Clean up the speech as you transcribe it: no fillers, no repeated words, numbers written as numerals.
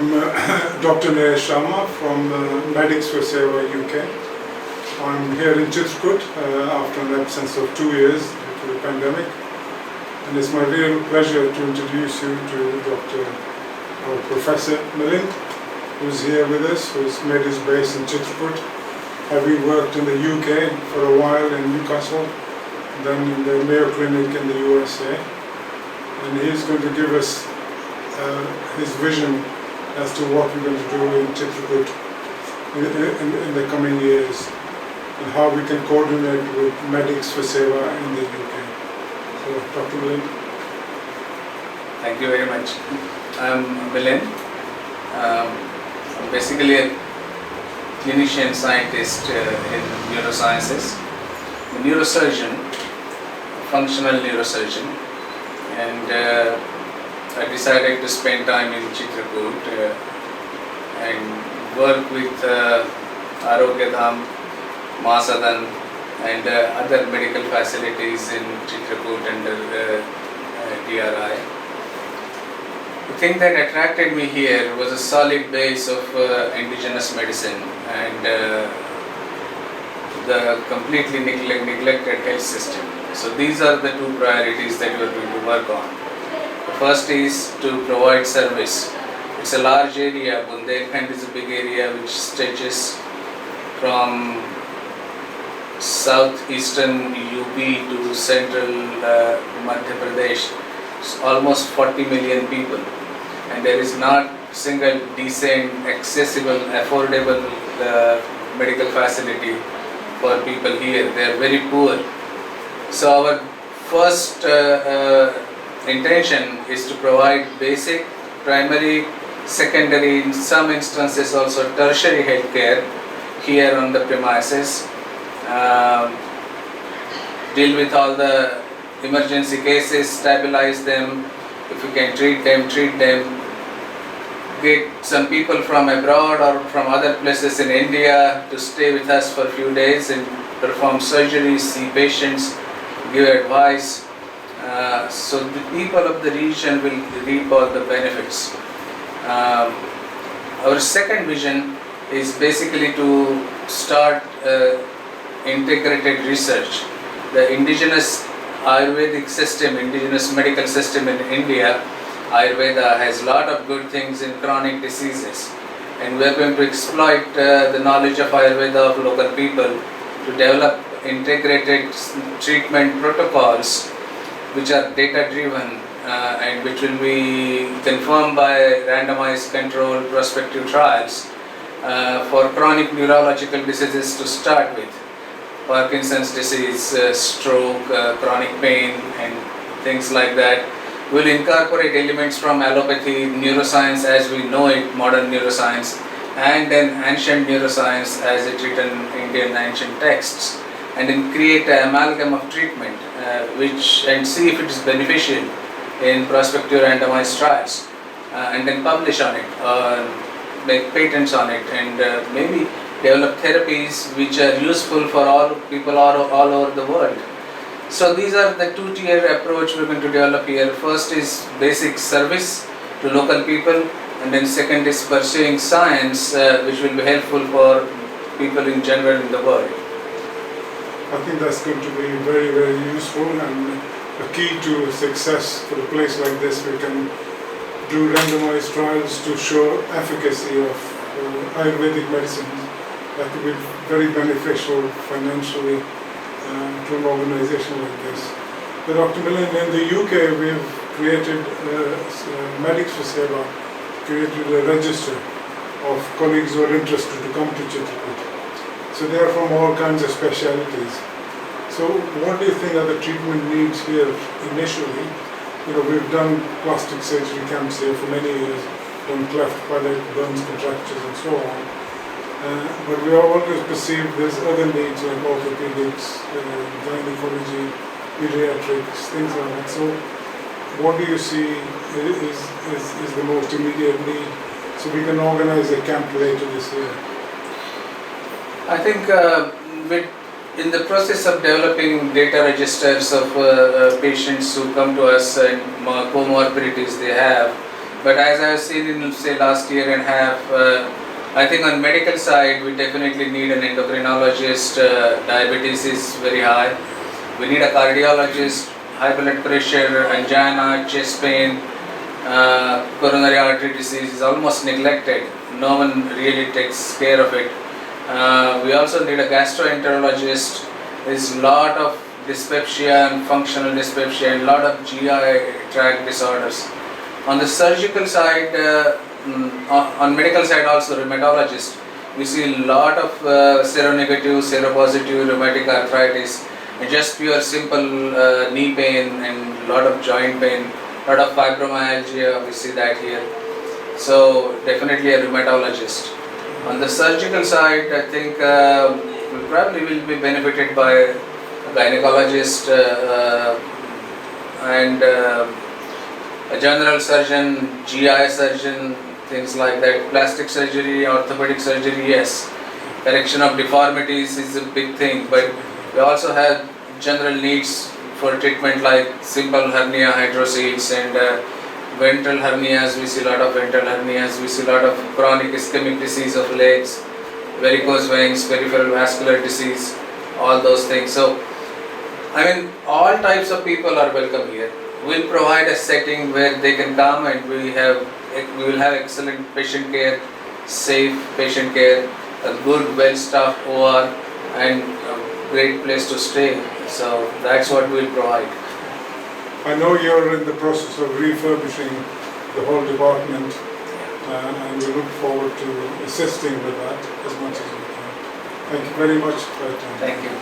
I'm Dr. Neil Sharma from Medics for Seva UK. I'm here in Chitrakoot after an absence of 2 years due to the pandemic, and it's my real pleasure to introduce you to Professor Milind, who's here with us, who's made his base in Chitrakoot, having worked in the UK for a while in Newcastle, then in the Mayo Clinic in the USA, and he's going to give us his vision as to what we're going to do in Chitrakoot in the coming years, and how we can coordinate with Medics for Seva in the UK. So, Dr. Milind. Thank you very much. I'm Milind. I'm basically a clinician scientist in neurosciences, a neurosurgeon, functional neurosurgeon, and I decided to spend time in Chitrakoot and work with Arogyadham, Masadan and other medical facilities in Chitrakoot under DRI. The thing that attracted me here was a solid base of indigenous medicine and the completely neglected health system. So these are the two priorities that we are going to work on. The first is to provide service. It's a large area. Bundelkhand is a big area which stretches from southeastern UP to central Madhya Pradesh. It's almost 40 million people, and there is not single decent, accessible, affordable medical facility for people here. They are very poor. So our first intention is to provide basic, primary, secondary, in some instances also tertiary health care here on the premises. Deal with all the emergency cases, stabilize them, if you can treat them, get some people from abroad or from other places in India to stay with us for a few days and perform surgeries, see patients, give advice. So the people of the region will reap all the benefits. Our second vision is basically to start integrated research. The indigenous Ayurvedic system, indigenous medical system in India, Ayurveda has a lot of good things in chronic diseases, and we are going to exploit the knowledge of Ayurveda of local people to develop integrated treatment protocols which are data driven and which will be confirmed by randomized controlled prospective trials for chronic neurological diseases to start with. Parkinson's disease, stroke, chronic pain and things like that. We'll incorporate elements from allopathy, neuroscience as we know it, modern neuroscience, and then ancient neuroscience as it written in Indian ancient texts, and then create an amalgam of treatment and see if it is beneficial in prospective randomized trials, and then publish on it, make patents on it, and maybe develop therapies which are useful for all people all over the world. So these are the two-tier approach we're going to develop here. First is basic service to local people, and then second is pursuing science which will be helpful for people in general in the world. I think that's going to be very, very useful, and a key to success for a place like this. We can do randomized trials to show efficacy of Ayurvedic medicines. That could be very beneficial financially to an organization like this. But Dr. Milind, in the UK we've created, Medics for Seva created a register of colleagues who are interested to come to Chitrakoot. So they are from all kinds of specialities. So what do you think are the treatment needs here initially? You know, we've done plastic surgery camps here for many years, done cleft palate, burns, contractures and so on. But we have always perceived there's other needs like orthopedics, gynecology, pediatrics, things like that. So what do you see is the most immediate need, so we can organize a camp later this year? I think in the process of developing data registers of patients who come to us and comorbidities they have, But as I have seen in say last year and a half, I think on medical side we definitely need an endocrinologist. Diabetes is very high. We need a cardiologist, high blood pressure, angina, chest pain, coronary artery disease is almost neglected. No one really takes care of it. We also need a gastroenterologist. There's a lot of dyspepsia and functional dyspepsia and a lot of GI tract disorders. On the surgical side, on medical side also rheumatologist, we see a lot of seronegative, seropositive rheumatic arthritis, and just pure simple knee pain and a lot of joint pain, a lot of fibromyalgia, we see that here. So definitely a rheumatologist. On the surgical side, I think we probably will be benefited by a gynecologist and a general surgeon, GI surgeon, things like that. Plastic surgery, orthopedic surgery, yes. Correction of deformities is a big thing, but we also have general needs for treatment like simple hernia hydrocele and ventral hernias. We see a lot of ventral hernias. We see a lot of chronic ischemic disease of legs, varicose veins, peripheral vascular disease, all those things. So, I mean, all types of people are welcome here. We'll provide a setting where they can come and we will have excellent patient care, safe patient care, a good well-staffed OR and a great place to stay. So that's what we'll provide. I know you're in the process of refurbishing the whole department and we look forward to assisting with that as much as we can. Thank you very much for your time. Thank you.